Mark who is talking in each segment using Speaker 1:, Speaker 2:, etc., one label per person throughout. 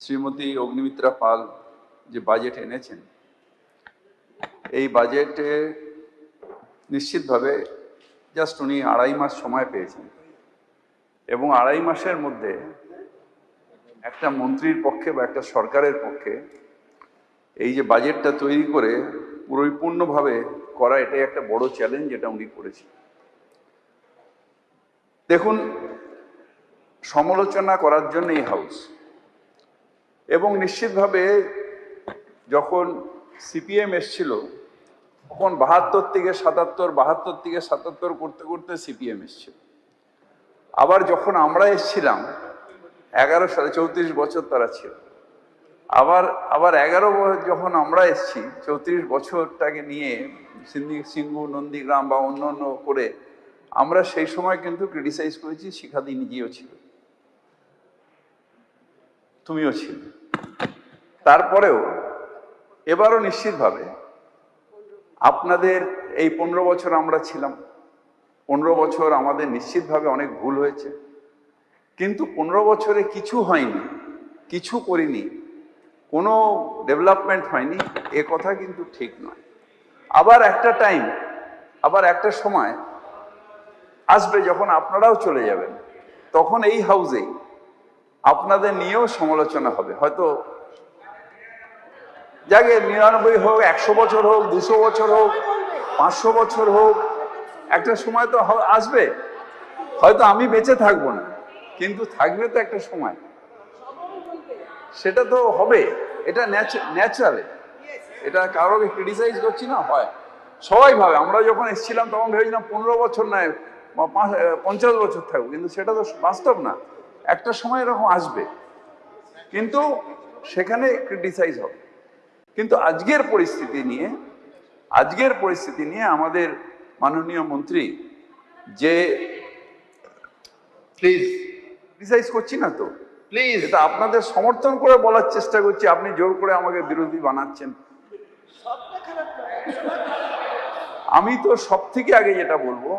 Speaker 1: শ্রীমতী অগ্নিমিত্রা পাল যে বাজেট এনেছেন, এই বাজেটে নিশ্চিতভাবে জাস্ট উনি 2.5 মাস সময় পেয়েছেন এবং 2.5 মাসের মধ্যে একটা মন্ত্রীর পক্ষে বা একটা সরকারের পক্ষে এই যে বাজেটটা তৈরি করে পরিপূর্ণভাবে করা, এটাই একটা বড় চ্যালেঞ্জ যেটা উনি করেছেন। দেখুন, সমালোচনা করার জন্য এই হাউস, এবং নিশ্চিতভাবে যখন সিপিএম এসছিল তখন 72 থেকে 77, 72 থেকে 77 করতে করতে সিপিএম এসছিল। আবার যখন আমরা এসছিলাম 11 সালে, 34 বছর তারা ছিল। আবার 11 যখন আমরা এসছি, 34 বছরটাকে নিয়ে সিঙ্গু, নন্দীগ্রাম বা অন্য করে আমরা সেই সময় কিন্তু ক্রিটিসাইজ করেছি। শিখাদি নিজেও ছিল, তুমিও ছিলে। তারপরেও এবারও নিশ্চিতভাবে আপনাদের এই 15 বছর আমরা ছিলাম, 15 বছর আমাদের নিশ্চিতভাবে অনেক ভুল হয়েছে, কিন্তু 15 বছরে কিছু হয়নি, কিছু করিনি, কোনো ডেভেলপমেন্ট হয়নি, এ কথা কিন্তু ঠিক নয়। আবার একটা টাইম, আবার একটা সময় আসবে যখন আপনারাও চলে যাবেন, তখন এই হাউসেই আপনাদের নিয়েও সমালোচনা হবে। হয়তো যাকে 99 হোক, 100 বছর হোক, 200 বছর হোক, 500 বছর হোক, একটা সময় তো আসবে। হয়তো আমি বেঁচে থাকবো না, কিন্তু থাকবে তো একটা সময়, সেটা তো হবে। এটা ন্যাচারাল, এটা কারোকে ক্রিটিসাইজ করছি না। হয় সবাই ভাবে, আমরা যখন এসেছিলাম তখন ভেবেছিলাম 15 বছর নয় 50 বছর থাকবো, কিন্তু সেটা তো বাস্তব না। একটা সময় এরকম আসবে, কিন্তু সেখানে ক্রিটিসাইজ হবে। কিন্তু আজকের পরিস্থিতি নিয়ে আমাদের মাননীয় মন্ত্রী যে, প্লিজ ক্রিটিসাইজ করছি না তো, প্লিজ, এটা আপনাদের সমর্থন করে বলার চেষ্টা করছি। আপনি জোর করে আমাকে বিরোধী বানাচ্ছেন। আমি তো সব থেকে আগে যেটা বলবো,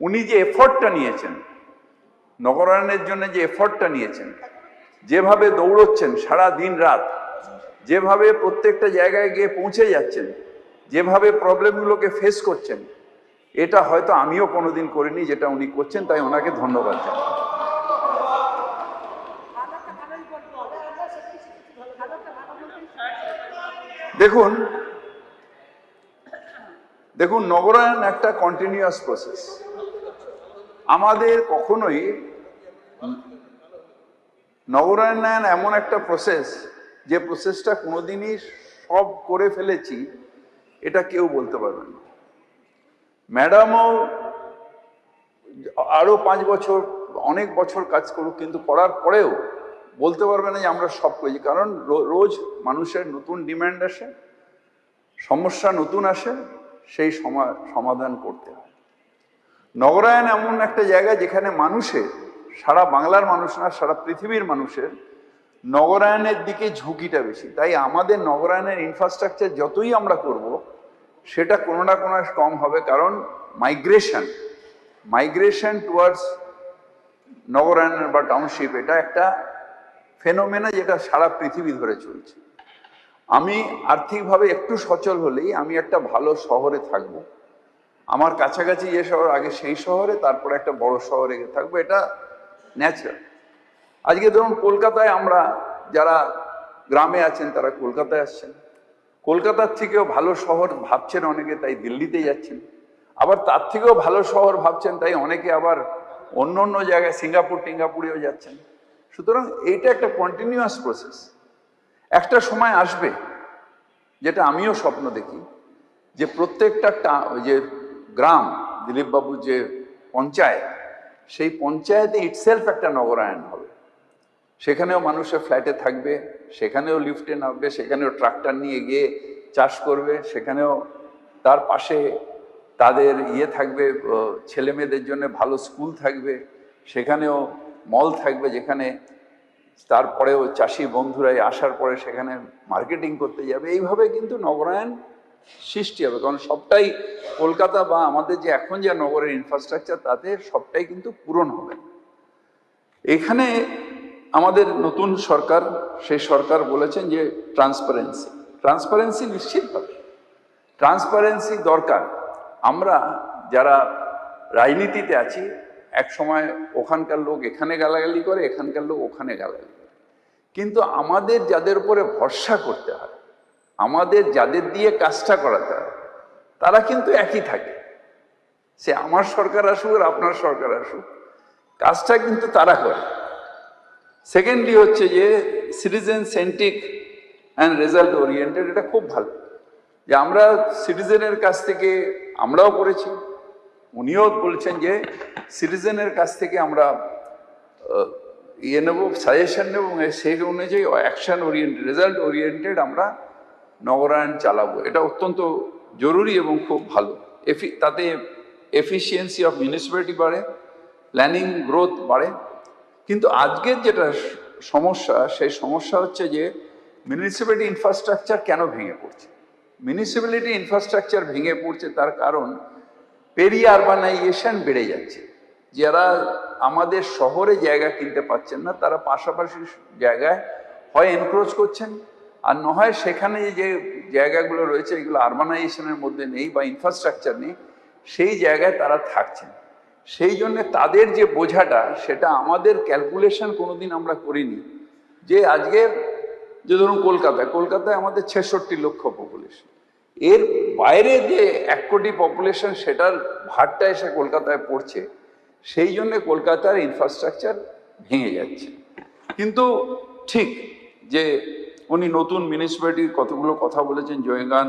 Speaker 1: উনি যে এফর্টটা নিয়েছেন, নগরায়ণের জন্য যে এফর্টটা নিয়েছেন, যেভাবে দৌড়চ্ছেন সারা দিন রাত, যেভাবে প্রত্যেকটা জায়গায় গিয়ে পৌঁছে যাচ্ছেন, যেভাবে প্রবলেমগুলোকে ফেস করছেন, এটা হয়তো আমিও কোনোদিন করিনি যেটা উনি করছেন, তাই ওনাকে ধন্যবাদ জানাই। দেখুন, নগরায়ণ একটা কন্টিনিউয়াস প্রসেস। আমাদের কখনোই নগরায়ণ এমন একটা প্রসেস, যে প্রসেসটা কোনোদিনই সব করে ফেলেছি এটা কেউ বলতে পারবে না। ম্যাডামও আরো 5 বছর, অনেক বছর কাজ করুক, কিন্তু করার পরেও বলতে পারবে না যে আমরা সব করেছি। কারণ রোজ মানুষের নতুন ডিমান্ড আসে, সমস্যা নতুন আসে, সেই সমাধান করতে হয়। নগরায়ণ এমন একটা জায়গা যেখানে মানুষের, সারা বাংলার মানুষ না, সারা পৃথিবীর মানুষের নগরায়ণের দিকে ঝুঁকিটা বেশি। তাই আমাদের নগরায়ণের ইনফ্রাস্ট্রাকচার যতই আমরা করব, সেটা কোনো না কোনো কম হবে। কারণ মাইগ্রেশন টুয়ার্ডস নগরায়ণ বা টাউনশিপ, এটা একটা ফেনোমেনা যেটা সারা পৃথিবী ধরে চলছে। আমি আর্থিকভাবে একটু সচল হলেই আমি একটা ভালো শহরে থাকব, আমার কাছাকাছি যে শহর, আগে সেই শহরে, তারপরে একটা বড় শহরে থাকবো, এটা ন্যাচারাল। আজকে ধরুন কলকাতায়, আমরা যারা গ্রামে আছেন তারা কলকাতায় আসছেন, কলকাতার থেকেও ভালো শহর ভাবছেন অনেকে, তাই দিল্লিতে যাচ্ছেন। আবার তার থেকেও ভালো শহর ভাবছেন, তাই অনেকে আবার অন্য জায়গায় টিঙ্গাপুরেও যাচ্ছেন। সুতরাং এইটা একটা কন্টিনিউয়াস প্রসেস। একটা সময় আসবে, যেটা আমিও স্বপ্ন দেখি, যে প্রত্যেকটা যে গ্রাম, দিলীপবাবু যে পঞ্চায়েত, সেই পঞ্চায়েতে ইটসেলফ একটা নগরায়ণ হবে। সেখানেও মানুষের ফ্ল্যাটে থাকবে, সেখানেও লিফটে নামবে, সেখানেও ট্রাক্টর নিয়ে গিয়ে চাষ করবে, সেখানেও তার পাশে তাদের থাকবে, ছেলে মেয়েদের জন্য ভালো স্কুল থাকবে, সেখানেও মল থাকবে, যেখানে তারপরেও চাষি বন্ধুরাই আসার পরে সেখানে মার্কেটিং করতে যাবে। এইভাবে কিন্তু নগরায়ণ সৃষ্টি হবে। কারণ সবটাই কলকাতা বা আমাদের যে এখন যে নগরের ইনফ্রাস্ট্রাকচার, তাতে সবটাই কিন্তু পূরণ হবে। এখানে আমাদের নতুন সরকার, সেই সরকার বলেছেন যে ট্রান্সপারেন্সি নিশ্চিতভাবে ট্রান্সপারেন্সি দরকার। আমরা যারা রাজনীতিতে আছি, এক সময় ওখানকার লোক এখানে গালাগালি করে, এখানকার লোক ওখানে গালাগালি করে, কিন্তু আমাদের যাদের উপরে ভরসা করতে হয়, আমাদের যাদের দিয়ে কাজটা করাতে হয়, তারা কিন্তু একই থাকে। সে আমার সরকার আসুক আর আপনার সরকার আসুক, কাজটা কিন্তু তারা করে। সেকেন্ডলি হচ্ছে যে citizen centric and result oriented, এটা খুব ভালো যে আমরা সিটিজেনের কাছ থেকে, আমরাও করেছি, উনিও বলছেন যে সিটিজেনের কাছ থেকে আমরা নেব, সাজেশন নেব, এবং সেই অনুযায়ী অ্যাকশন ওরিয়েন্টেড, রেজাল্ট ওরিয়েন্টেড আমরা নগরায়ণ চালাবো। এটা অত্যন্ত জরুরি এবং খুব ভালো। তাতে এফিসিয়েন্সি অফ মিউনিসিপ্যালিটি বাড়ে, প্ল্যানিং গ্রোথ বাড়ে। কিন্তু আজকের যেটা সমস্যা, সেই সমস্যা হচ্ছে যে মিউনিসিপ্যালিটি ইনফ্রাস্ট্রাকচার কেন ভেঙে পড়ছে। মিউনিসিপ্যালিটি ইনফ্রাস্ট্রাকচার ভেঙে পড়ছে তার কারণ পেরি আরবানাইজেশন বেড়ে যাচ্ছে। যারা আমাদের শহরে জায়গা কিনতে পাচ্ছেন না, তারা পাশাপাশি জায়গায় হয় এনক্রোচ করছেন, আর না হয় সেখানে যে জায়গাগুলো রয়েছে এগুলো আরবানাইজেশনের মধ্যে নেই বা ইনফ্রাস্ট্রাকচার নেই, সেই জায়গায় তারা থাকছেন। সেই জন্য তাদের যে বোঝাটা, সেটা আমাদের ক্যালকুলেশন কোনোদিন আমরা করিনি। যে আজকে যে ধরুন কলকাতায় আমাদের 66 লক্ষ পপুলেশন, এর বাইরে যে 1 কোটি পপুলেশন, সেটার ভারটা এসে কলকাতায় পড়ছে। সেই জন্য কলকাতার ইনফ্রাস্ট্রাকচার ভেঙে যাচ্ছে। কিন্তু ঠিক যে উনি নতুন মিউনিসিপ্যালিটির কতগুলো কথা বলেছেন, জয়গান,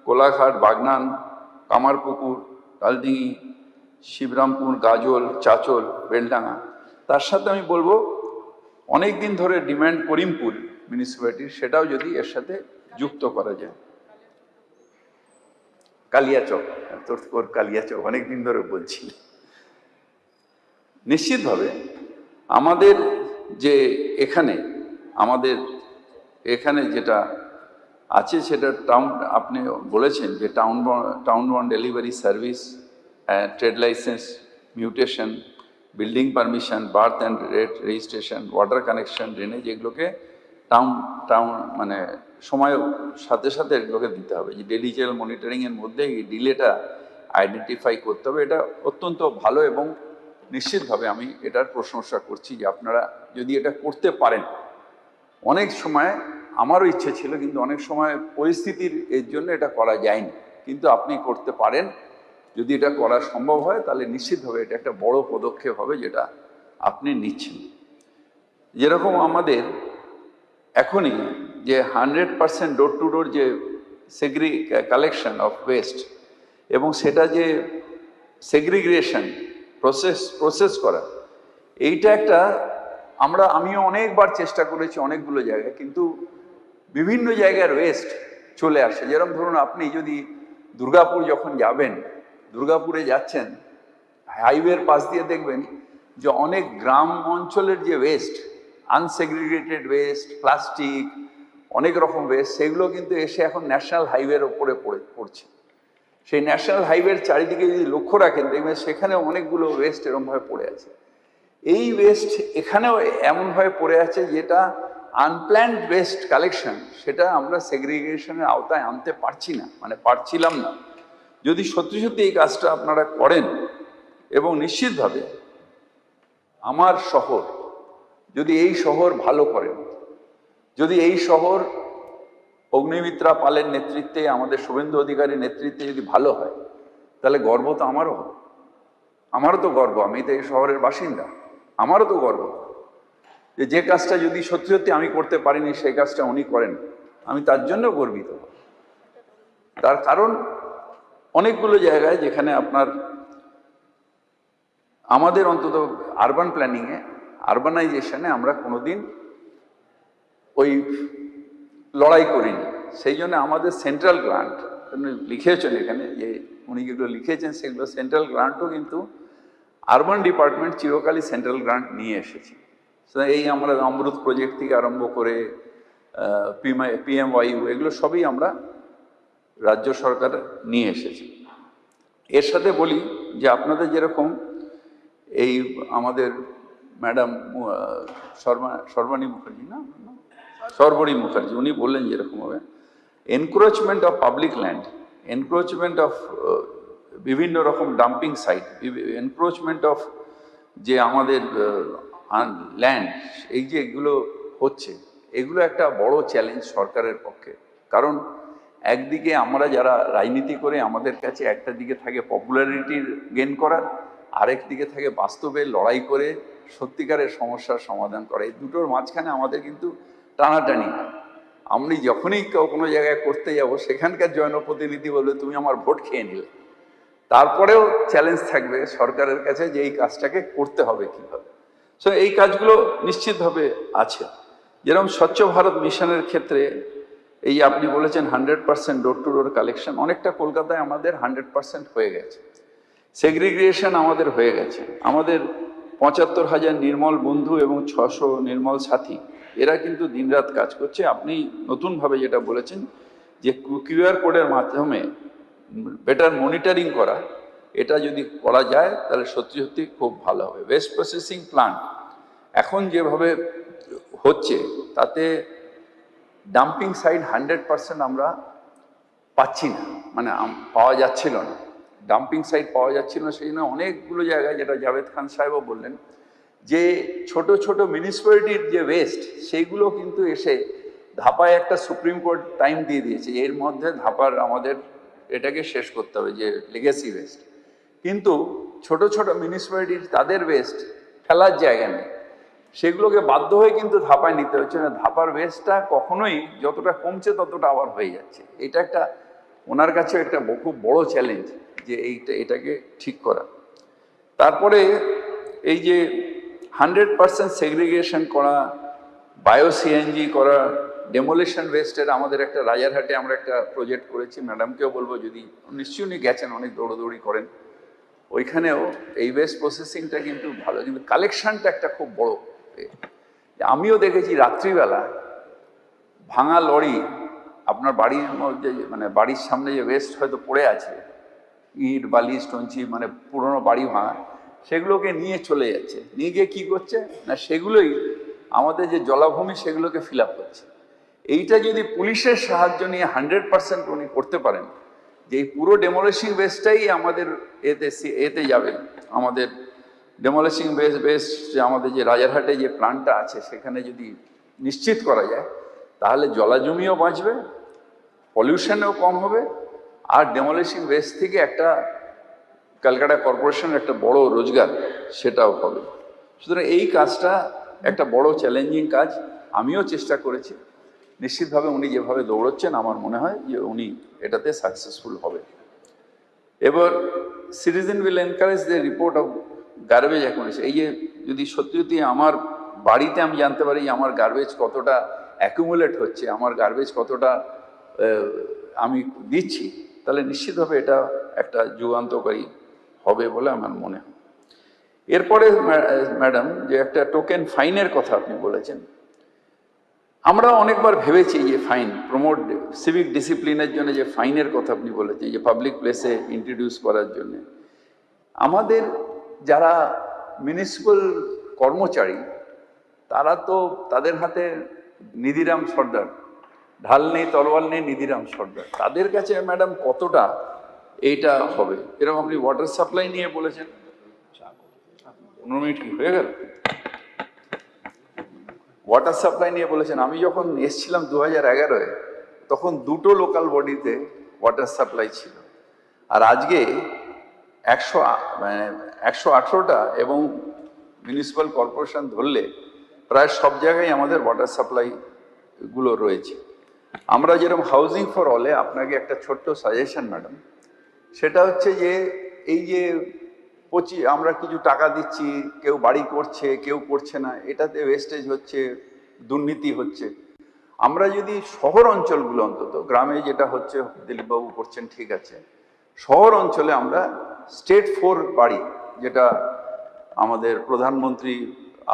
Speaker 1: কোলাঘাট, বাগনান, কামারপুকুর, কালদিঘি, শিবরামপুর, গাজল, চাচল, বেলডাঙ্গা, তার সাথে আমি বলবো অনেক দিন ধরে ডিমান্ড করিমপুর মিউনিসিপ্যালিটির, সেটাও যদি এর সাথে যুক্ত করা যায়। কালিয়াচক, কালিয়াচক অনেকদিন ধরে বলছি। নিশ্চিতভাবে আমাদের যে এখানে যেটা আছে সেটা আপনি বলেছেন যে town bond delivery service, trade licence, mutation, building permission, birth and rate registration, water connection, drainage, এগুলোকে টাউন মানে সময়ের সাথে সাথে এগুলোকে দিতে হবে। যে ডিজিটাল মনিটরিংয়ের মধ্যে এই ডিলেটা আইডেন্টিফাই করতে হবে। এটা অত্যন্ত ভালো এবং নিশ্চিতভাবে আমি এটার প্রশংসা করছি যে আপনারা যদি এটা করতে পারেন। অনেক সময় আমারও ইচ্ছে ছিল, কিন্তু অনেক সময় পরিস্থিতির এর জন্য এটা করা যায়নি। কিন্তু আপনি করতে পারেন, যদি এটা করা সম্ভব হয় তাহলে নিশ্চিতভাবে এটা একটা বড় পদক্ষেপ হবে যেটা আপনি নিচ্ছেন। যেরকম আমাদের এখনই যে 100% ডোর টু ডোর যে কালেকশন অফ ওয়েস্ট, এবং সেটা যে সেগ্রিগেশন প্রসেস করা, এইটা একটা আমিও অনেকবার চেষ্টা করেছি অনেকগুলো জায়গায়, কিন্তু বিভিন্ন জায়গায় ওয়েস্ট চলে আসে। যেরকম ধরুন আপনি যদি দুর্গাপুর যখন যাবেন, দুর্গাপুরে যাচ্ছেন, হাইওয়ের পাশ দিয়ে দেখবেন যে অনেক গ্রাম অঞ্চলের যে ওয়েস্ট, আনসেগ্রিগেটেড ওয়েস্ট, প্লাস্টিক, অনেক রকম ওয়েস্ট, সেগুলো কিন্তু এসে এখন ন্যাশনাল হাইওয়ের ওপরে পড়ছে। সেই ন্যাশনাল হাইওয়ের চারিদিকে যদি লক্ষ্য রাখেন, দেখবেন সেখানে অনেকগুলো ওয়েস্ট এরকমভাবে পড়ে আছে। এই ওয়েস্ট এখানেও এমনভাবে পড়ে আছে যেটা আনপ্ল্যান্ড ওয়েস্ট কালেকশন, সেটা আমরা সেগ্রিগেশনের আওতায় আনতে পারছিলাম না। যদি সত্যি সত্যি এই কাজটা আপনারা করেন, এবং নিশ্চিতভাবে আমার শহর, যদি এই শহর ভালো করেন, যদি এই শহর অগ্নিমিত্রা পালের নেতৃত্বে, আমাদের শুভেন্দু অধিকারীর নেতৃত্বে যদি ভালো হয়, তাহলে গর্ব তো আমারও হবে। আমারও তো গর্ব, আমি তো এই শহরের বাসিন্দা, আমারও তো গর্ব যে কাজটা যদি সত্যি সত্যি আমি করতে পারিনি, সেই কাজটা উনি করেন, আমি তার জন্য গর্বিত। তার কারণ অনেকগুলো জায়গায় যেখানে আমাদের অন্তত আরবান প্ল্যানিংয়ে, আরবানাইজেশনে আমরা কোনোদিন ওই লড়াই করিনি। সেই জন্য আমাদের সেন্ট্রাল গ্রান্ট লিখেছেন এখানে, যে উনি যেগুলো লিখেছেন সেগুলো সেন্ট্রাল গ্রান্টও কিন্তু আরবান ডিপার্টমেন্ট চিরকালই সেন্ট্রাল গ্রান্ট নিয়ে এসেছি। এই আমরা অমৃত প্রজেক্ট থেকে আরম্ভ করে PMYU, এগুলো সবই আমরা রাজ্য সরকার নিয়ে এসেছি। এর সাথে বলি যে আপনাদের যেরকম এই আমাদের ম্যাডাম সর্বাণী মুখার্জি না সর্বরী মুখার্জি উনি বললেন যেরকম হবে encroachment of public land, encroachment of বিভিন্ন রকম ডাম্পিং সাইট, এনক্রোচমেন্ট অফ যে আমাদের ল্যান্ড, এই যে এগুলো হচ্ছে, এগুলো একটা বড় চ্যালেঞ্জ সরকারের পক্ষে। কারণ একদিকে আমরা যারা রাজনীতি করে আমাদের কাছে একটা দিকে থাকে পপুলারিটির গেন করার, আরেক দিকে থাকে বাস্তবে লড়াই করে সত্যিকারের সমস্যার সমাধান করা। এই দুটোর মাঝখানে আমাদের কিন্তু টানাটানি হয়। আমি যখনই কোনো জায়গায় করতে যাব সেখানকার জনপ্রতিনিধি বলবে তুমি আমার ভোট খেয়ে নিলে, তারপরেও চ্যালেঞ্জ থাকবে সরকারের কাছে যে এই কাজটাকে করতে হবে কীভাবে। সো এই কাজগুলো নিশ্চিতভাবে আছে। যেরকম স্বচ্ছ ভারত মিশনের ক্ষেত্রে এই আপনি বলেছেন 100% ডোর টু ডোর কালেকশন, অনেকটা কলকাতায় আমাদের 100% হয়ে গেছে। সেগ্রিগেশন আমাদের হয়ে গেছে। আমাদের ৭৫,০০০ নির্মল বন্ধু এবং ৬০০ নির্মল সাথী, এরা কিন্তু দিনরাত কাজ করছে। আপনি নতুনভাবে যেটা বলেছেন যে কিউআর কোডের মাধ্যমে বেটার মনিটরিং করা, এটা যদি করা যায় তাহলে সত্যি সত্যি খুব ভালো হবে। ওয়েস্ট প্রসেসিং প্লান্ট এখন যেভাবে হচ্ছে তাতে ডাম্পিং সাইট 100% আমরা পাচ্ছি না, মানে পাওয়া যাচ্ছিল না, ডাম্পিং সাইট পাওয়া যাচ্ছিল না। সেই জন্য অনেকগুলো জায়গায়, যেটা জাভেদ খান সাহেবও বললেন, যে ছোট ছোট মিউনিসিপ্যালিটির যে ওয়েস্ট সেইগুলো কিন্তু এসে ধাপায় একটা সুপ্রিম কোর্ট টাইম দিয়ে দিয়েছে, এর মধ্যে ধাপার আমাদের এটাকে শেষ করতে হবে, যে লেগেসি ওয়েস্ট। কিন্তু ছোট ছোট মিউনিসিপ্যালিটির তাদের ওয়েস্ট ফেলার জায়গা নেই, সেগুলোকে বাধ্য হয়ে কিন্তু ধাপায় নিতে হচ্ছে না। ধাপার ওয়েস্টটা কখনোই যতটা কমছে ততটা আবার হয়ে যাচ্ছে। এটা একটা ওনার কাছে একটা খুব বড় চ্যালেঞ্জ যে এটাকে ঠিক করা। তারপরে এই যে 100% সেগ্রিগেশন করা, বায়ো সিএনজি করা, ডেমোলিশন ওয়েস্টের আমাদের একটা রাজারহাটে আমরা একটা প্রজেক্ট করেছি, ম্যাডামকেও বলবো, যদি নিশ্চয়ই উনি গেছেন, অনেক দৌড়দৌড়ি করেন, ওইখানেও এই ওয়েস্ট প্রসেসিংটা কিন্তু ভালো, কিন্তু কালেকশনটা একটা খুব বড়। আমিও দেখেছি রাত্রিবেলা ভাঙা লরি আপনার বাড়ির মধ্যে, মানে বাড়ির সামনে যে ওয়েস্ট হয়তো পড়ে আছে, ইট বালি স্টোনচি, মানে পুরনো বাড়ি ভাঙা, সেগুলোকে নিয়ে চলে যাচ্ছে। নিয়ে গিয়ে কী করছে না, সেগুলোই আমাদের যে জলাভূমি সেগুলোকে ফিল আপ করছে। এইটা যদি পুলিশের সাহায্য নিয়ে 100% উনি করতে পারেন, যে এই পুরো ডেমোলিশিং ওয়েস্টটাই আমাদের এতে যাবে, আমাদের ডেমোলিশিং ওয়েস্ট যে আমাদের যে রাজারহাটে যে প্ল্যান্টটা আছে সেখানে যদি নিশ্চিত করা যায়, তাহলে জলাজমিও বাঁচবে, পলিউশনও কম হবে, আর ডেমোলিশিং ওয়েস্ট থেকে একটা ক্যালকাটা কর্পোরেশনের একটা বড় রোজগার সেটাও হবে। সুতরাং এই কাজটা একটা বড় চ্যালেঞ্জিং কাজ, আমিও চেষ্টা করেছি। নিশ্চিতভাবে উনি যেভাবে দৌড়চ্ছেন আমার মনে হয় যে উনি এটাতে সাকসেসফুল হবে। এবার citizen will encourage the report of garbage accumulation. এই যে যদি সত্যি সত্যি আমার বাড়িতে আমি জানতে পারি আমার গার্বেজ কতটা অ্যাকুমুলেট হচ্ছে, আমার গার্বেজ কতটা আমি দিচ্ছি, তাহলে নিশ্চিতভাবে এটা একটা যুগান্তকারী হবে বলে আমার মনে হয়। এরপরে ম্যাডাম যে একটা টোকেন ফাইনের কথা আপনি বলেছেন, আমরা অনেকবার ভেবেছি যে ফাইন প্রমোট সিভিক ডিসিপ্লিনের জন্য, যে ফাইনের কথা আপনি বলেছেন, যে পাবলিক প্লেসে ইন্ট্রোডিউস করার জন্য। আমাদের যারা মিউনিসিপ্যাল কর্মচারী তারা তো, তাদের হাতে নিধিরাম সর্দার, ঢাল নেই তরোয়াল নেই, নিধিরাম সর্দার, তাদের কাছে ম্যাডাম কতটা এইটা হবে। এরকম আপনি ওয়াটার সাপ্লাই নিয়ে বলেছেন, 15 মিনিট কি হয়ে গেল, ওয়াটার সাপ্লাই নিয়ে বলেছেন। আমি যখন এসছিলাম 2011-এ, তখন দুটো লোকাল বডিতে ওয়াটার সাপ্লাই ছিল, আর আজকে 118টা এবং মিউনিসিপ্যাল কর্পোরেশন ধরলে প্রায় সব জায়গায় আমাদের ওয়াটার সাপ্লাই গুলো রয়েছে। আমরা যেরকম হাউজিং ফর অলে, আপনাকে একটা ছোট্ট সাজেশন ম্যাডাম, সেটা হচ্ছে যে এই যে আমরা কিছু টাকা দিচ্ছি, কেউ বাড়ি করছে কেউ করছে না, এটাতে ওয়েস্টেজ হচ্ছে, দুর্নীতি হচ্ছে। আমরা যদি শহর অঞ্চলগুলো, অন্তত গ্রামে যেটা হচ্ছে দিলীপবাবু করছেন ঠিক আছে, শহর অঞ্চলে আমরা স্টেট 4 বাড়ি, যেটা আমাদের প্রধানমন্ত্রী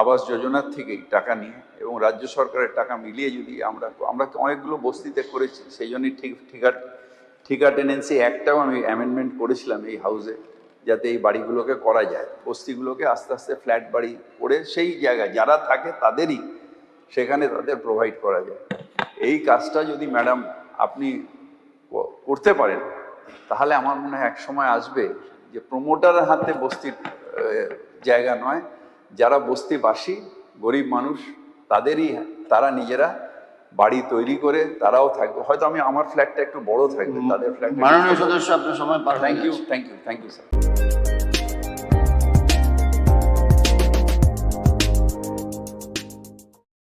Speaker 1: আবাস যোজনার থেকেই টাকা নিয়ে এবং রাজ্য সরকারের টাকা মিলিয়ে যদি আমরা অনেকগুলো বস্তিতে করেছি, সেই জন্যই ঠিকা টেনেন্সি অ্যাক্টটাও আমি অ্যামেন্ডমেন্ট করেছিলাম এই হাউসে, যাতে এই বাড়িগুলোকে করা যায়, বস্তিগুলোকে আস্তে আস্তে ফ্ল্যাট বাড়ি করে সেই জায়গায় যারা থাকে তাদেরই সেখানে তাদের প্রোভাইড করা যায়। এই কাজটা যদি ম্যাডাম আপনি করতে পারেন তাহলে আমার মনে হয় এক সময় আসবে যে প্রমোটারের হাতে বস্তির জায়গা নয়, যারা বস্তিবাসী গরিব মানুষ তারা নিজেরা বাড়ি তৈরি করে তারাও থাকবে। হয়তো আমার ফ্ল্যাটটা একটু বড় থাকবে, তাদের ফ্ল্যাট।
Speaker 2: মাননীয় সদস্য, আপনার সময় পার হয়ে গেছে।
Speaker 1: Thank you sir.